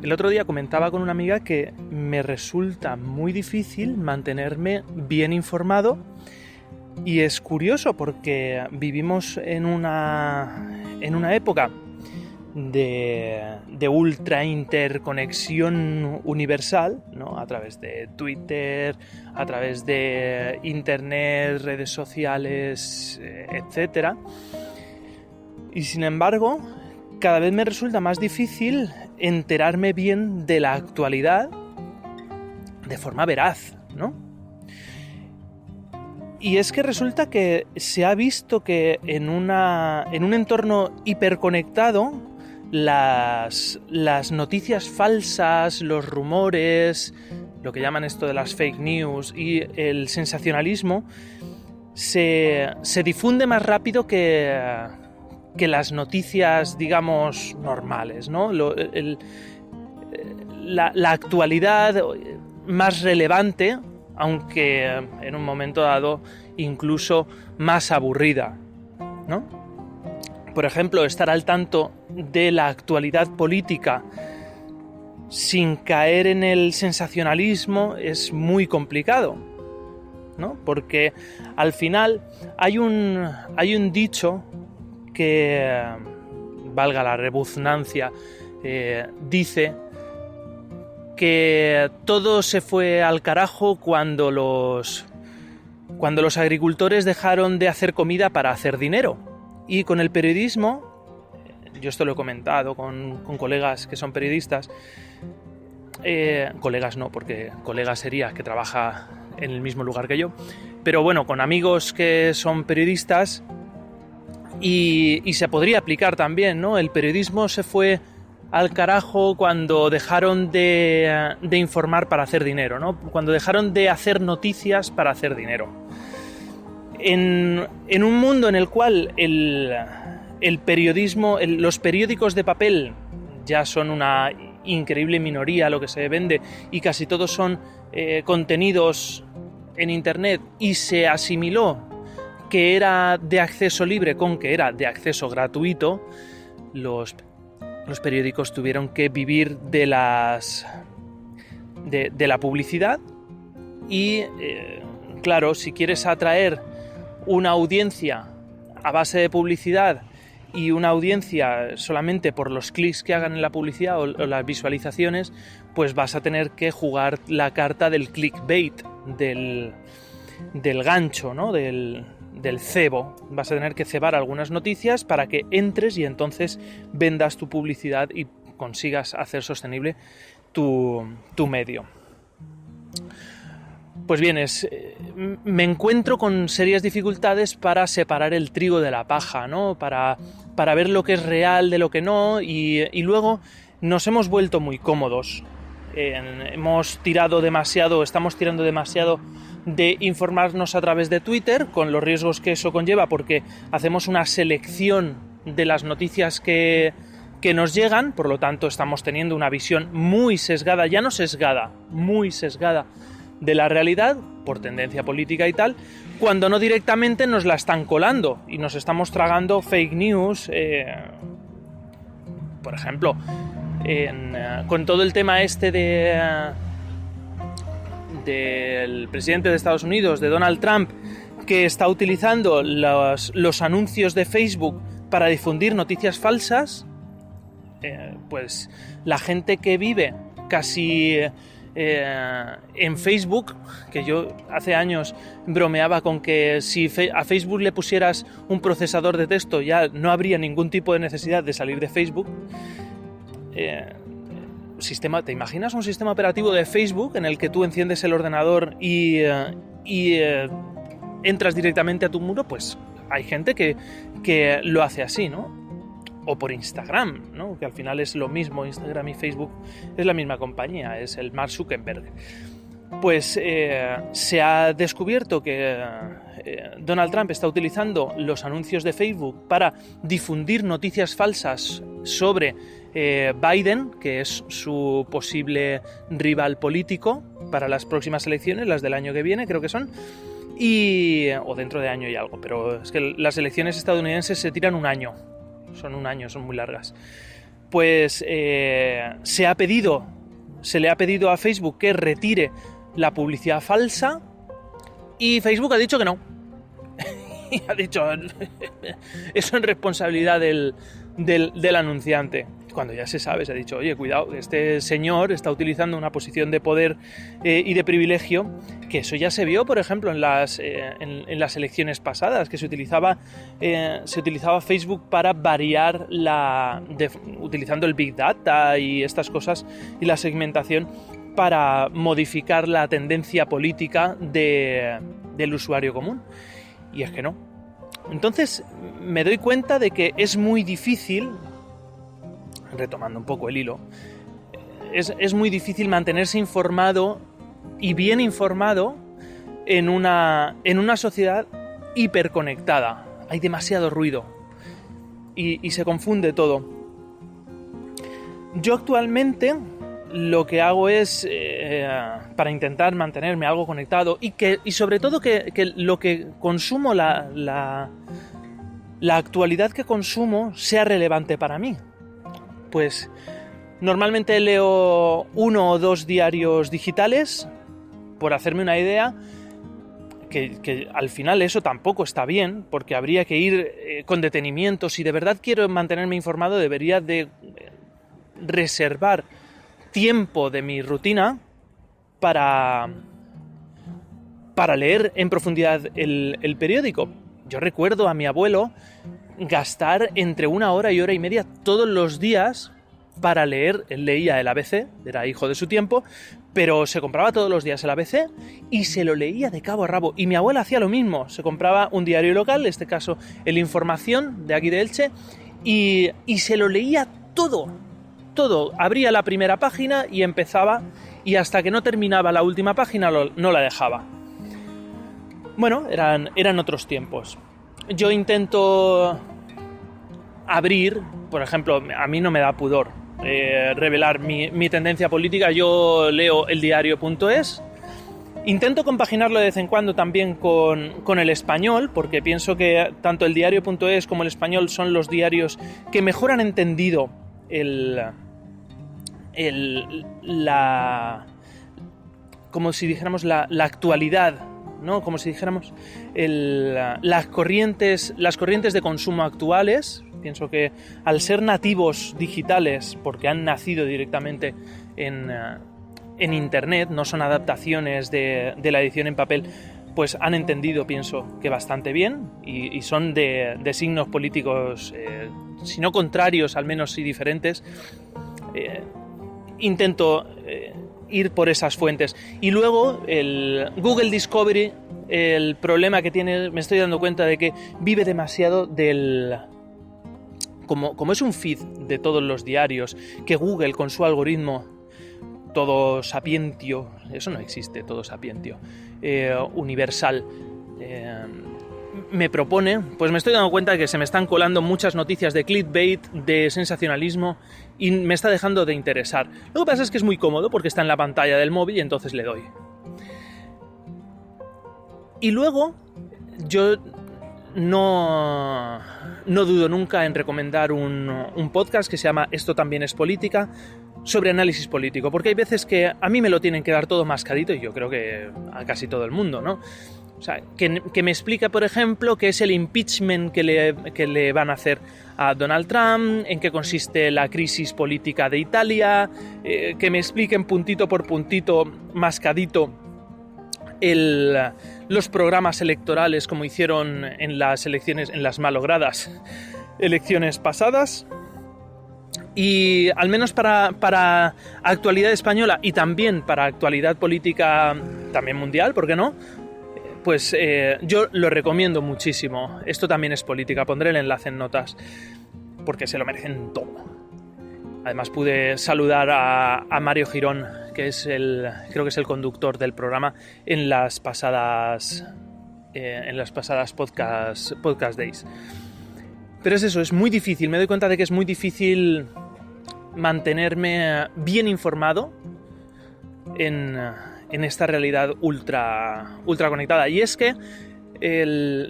El otro día comentaba con una amiga que me resulta muy difícil mantenerme bien informado, y es curioso porque vivimos en una época de ultra interconexión universal, ¿no? A través de Twitter, a través de internet, redes sociales, etcétera. Y sin embargo, cada vez me resulta más difícil enterarme bien de la actualidad de forma veraz, ¿no? Y es que resulta que se ha visto que en un entorno hiperconectado, las noticias falsas, los rumores, lo que llaman esto de las fake news y el sensacionalismo, se difunde más rápido que las noticias, digamos, normales, ¿no? La actualidad más relevante, aunque en un momento dado incluso más aburrida, ¿no? Por ejemplo, estar al tanto de la actualidad política sin caer en el sensacionalismo es muy complicado, ¿no? Porque al final hay un dicho que, valga la rebusnancia, dice que todo se fue al carajo cuando los agricultores dejaron de hacer comida para hacer dinero. Y con el periodismo, yo esto lo he comentado con colegas que son periodistas, colegas no, porque colega sería que trabaja en el mismo lugar que yo, pero bueno, con amigos que son periodistas, y se podría aplicar también, ¿no? El periodismo se fue al carajo cuando dejaron de informar para hacer dinero, ¿no? Cuando dejaron de hacer noticias para hacer dinero. En un mundo en el cual el periodismo, los periódicos de papel ya son una increíble minoría lo que se vende, y casi todos son contenidos en internet, y se asimiló que era de acceso libre con que era de acceso gratuito, los periódicos tuvieron que vivir de la publicidad. Y claro, si quieres atraer una audiencia a base de publicidad y una audiencia solamente por los clics que hagan en la publicidad o las visualizaciones, pues vas a tener que jugar la carta del clickbait, del gancho, ¿no? Del cebo. Vas a tener que cebar algunas noticias para que entres y entonces vendas tu publicidad y consigas hacer sostenible tu medio. Pues bien, me encuentro con serias dificultades para separar el trigo de la paja, ¿no? Para ver lo que es real de lo que no, y luego nos hemos vuelto muy cómodos. Estamos tirando demasiado de informarnos a través de Twitter, con los riesgos que eso conlleva, porque hacemos una selección de las noticias que nos llegan, por lo tanto estamos teniendo una visión muy sesgada, ya no sesgada, muy sesgada de la realidad, por tendencia política y tal, cuando no directamente nos la están colando y nos estamos tragando fake news. Por ejemplo, con todo el tema este del presidente de Estados Unidos, de Donald Trump, que está utilizando los anuncios de Facebook para difundir noticias falsas, pues la gente que vive casi en Facebook, que yo hace años bromeaba con que si a Facebook le pusieras un procesador de texto ya no habría ningún tipo de necesidad de salir de Facebook. ¿Te imaginas un sistema operativo de Facebook en el que tú enciendes el ordenador y entras directamente a tu muro? Pues hay gente que lo hace así, ¿no? O por Instagram, ¿no? Que al final es lo mismo. Instagram y Facebook es la misma compañía, es el Mark Zuckerberg. Pues se ha descubierto que Donald Trump está utilizando los anuncios de Facebook para difundir noticias falsas sobre Biden, que es su posible rival político para las próximas elecciones, las del año que viene, creo que son, o dentro de año y algo, pero es que las elecciones estadounidenses se tiran un año. Son un año, son muy largas. pues se le ha pedido a Facebook que retire la publicidad falsa y Facebook ha dicho que no. Y ha dicho, eso es responsabilidad del anunciante. Cuando ya se sabe, se ha dicho, oye, cuidado, este señor está utilizando una posición de poder y de privilegio, que eso ya se vio, por ejemplo, en las elecciones pasadas, que se utilizaba Facebook para variar utilizando el Big Data y estas cosas y la segmentación para modificar la tendencia política del usuario común. Y es que no. Entonces me doy cuenta de que es muy difícil, retomando un poco el hilo, es muy difícil mantenerse informado y bien informado en una sociedad hiperconectada. Hay demasiado ruido y se confunde todo. Yo actualmente lo que hago es, para intentar mantenerme algo conectado y sobre todo que lo que consumo, la actualidad que consumo sea relevante para mí. Pues normalmente leo 1 o 2 diarios digitales, por hacerme una idea, que al final eso tampoco está bien, porque habría que ir con detenimiento. Si de verdad quiero mantenerme informado, debería de reservar tiempo de mi rutina para leer en profundidad el periódico. Yo recuerdo a mi abuelo gastar entre 1 hora y 1 hora y media todos los días para leer. Él leía el ABC, era hijo de su tiempo, pero se compraba todos los días el ABC y se lo leía de cabo a rabo. Y mi abuela hacía lo mismo, se compraba un diario local, en este caso El Información, de aquí de Elche, y se lo leía todo, abría la primera página y empezaba, y hasta que no terminaba la última página no la dejaba. Bueno, eran otros tiempos. Yo intento abrir, por ejemplo, a mí no me da pudor revelar mi tendencia política. Yo leo eldiario.es, intento compaginarlo de vez en cuando también con El Español, porque pienso que tanto eldiario.es como El Español son los diarios que mejor han entendido como si dijéramos la actualidad, ¿no? Como si dijéramos las corrientes de consumo actuales. Pienso que al ser nativos digitales, porque han nacido directamente en Internet, no son adaptaciones de la edición en papel, pues han entendido, pienso, que bastante bien, y son de signos políticos, si no contrarios, al menos sí diferentes. Intento ir por esas fuentes. Y luego el Google Discovery, el problema que tiene, me estoy dando cuenta de que vive demasiado como es un feed de todos los diarios, que Google con su algoritmo todo sapientio, eso no existe, todo sapientio, universal, me propone, pues me estoy dando cuenta de que se me están colando muchas noticias de clickbait, de sensacionalismo, y me está dejando de interesar. Lo que pasa es que es muy cómodo porque está en la pantalla del móvil y entonces le doy. Y luego yo no dudo nunca en recomendar un podcast que se llama Esto también es política, sobre análisis político, porque hay veces que a mí me lo tienen que dar todo mascadito, y yo creo que a casi todo el mundo, ¿no? O sea, que me explica, por ejemplo, qué es el impeachment que le van a hacer a Donald Trump, en qué consiste la crisis política de Italia, que me expliquen puntito por puntito, mascadito, los programas electorales como hicieron en las elecciones, en las malogradas elecciones pasadas. Y al menos para actualidad española y también para actualidad política también mundial, ¿por qué no? Pues yo lo recomiendo muchísimo. Esto también es política, pondré el enlace en notas, porque se lo merecen todo. Además pude saludar a Mario Girón, que es creo que es el conductor del programa en las pasadas podcast days. Pero es eso, es muy difícil, me doy cuenta de que es muy difícil mantenerme bien informado en esta realidad ultra conectada. Y es que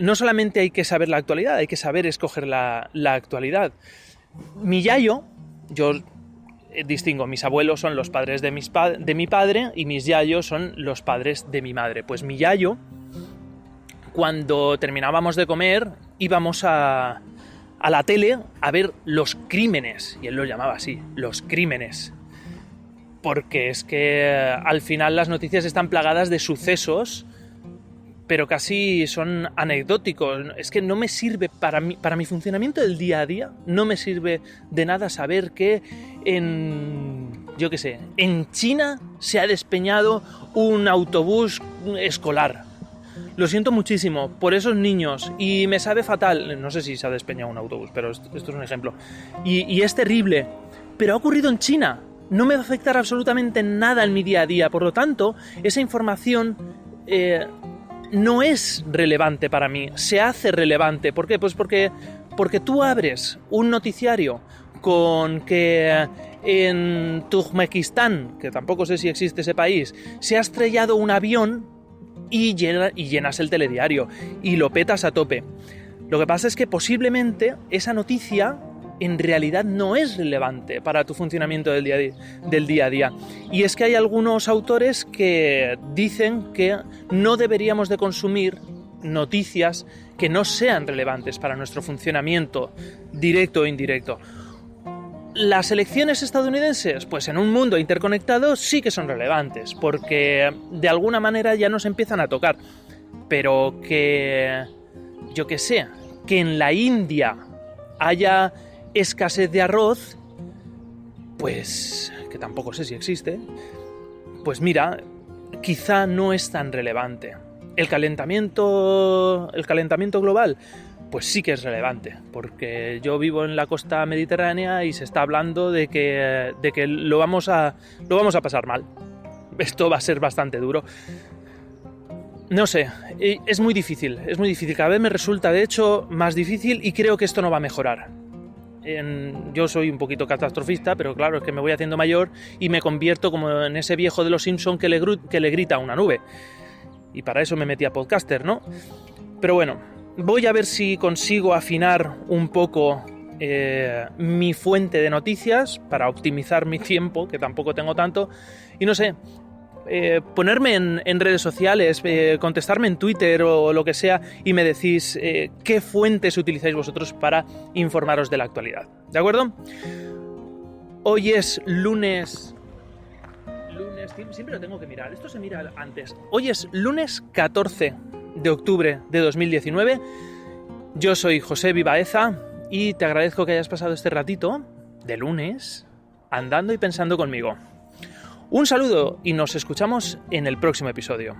no solamente hay que saber la actualidad, hay que saber escoger la actualidad. Mi yayo, yo distingo, mis abuelos son los padres de mi padre y mis yayos son los padres de mi madre. Pues mi yayo, cuando terminábamos de comer, íbamos a la tele a ver los crímenes, y él lo llamaba así, los crímenes, porque es que al final las noticias están plagadas de sucesos, pero casi son anecdóticos. Es que no me sirve para mi funcionamiento del día a día, no me sirve de nada saber que en China se ha despeñado un autobús escolar. Lo siento muchísimo por esos niños y me sabe fatal. No sé si se ha despeñado un autobús, pero esto es un ejemplo. Y es terrible, pero ha ocurrido en China. No me va a afectar absolutamente nada en mi día a día. Por lo tanto, esa información no es relevante para mí. Se hace relevante. ¿Por qué? Pues porque tú abres un noticiario con que en Turkmenistán, que tampoco sé si existe ese país, se ha estrellado un avión y llenas el telediario y lo petas a tope. Lo que pasa es que posiblemente esa noticia en realidad no es relevante para tu funcionamiento del día a día. Y es que hay algunos autores que dicen que no deberíamos de consumir noticias que no sean relevantes para nuestro funcionamiento directo o indirecto. Las elecciones estadounidenses, pues en un mundo interconectado sí que son relevantes, porque de alguna manera ya nos empiezan a tocar. Pero que, yo que sé, que en la India haya escasez de arroz, pues que tampoco sé si existe, pues mira, quizá no es tan relevante. El calentamiento global, pues sí que es relevante, porque yo vivo en la costa mediterránea y se está hablando de que lo vamos a pasar mal. Esto va a ser bastante duro. No sé, es muy difícil, cada vez me resulta de hecho más difícil y creo que esto no va a mejorar. Yo soy un poquito catastrofista, pero claro, es que me voy haciendo mayor y me convierto como en ese viejo de los Simpson que le grita a una nube. Y para eso me metí a podcaster, ¿no? Pero bueno, voy a ver si consigo afinar un poco mi fuente de noticias para optimizar mi tiempo, que tampoco tengo tanto, y no sé, ponerme en redes sociales, contestarme en Twitter o lo que sea y me decís qué fuentes utilizáis vosotros para informaros de la actualidad, ¿de acuerdo? Hoy es lunes, siempre lo tengo que mirar, esto se mira antes. Hoy es lunes 14 de octubre de 2019. Yo soy José Vivaeza y te agradezco que hayas pasado este ratito de lunes andando y pensando conmigo. Un saludo y nos escuchamos en el próximo episodio.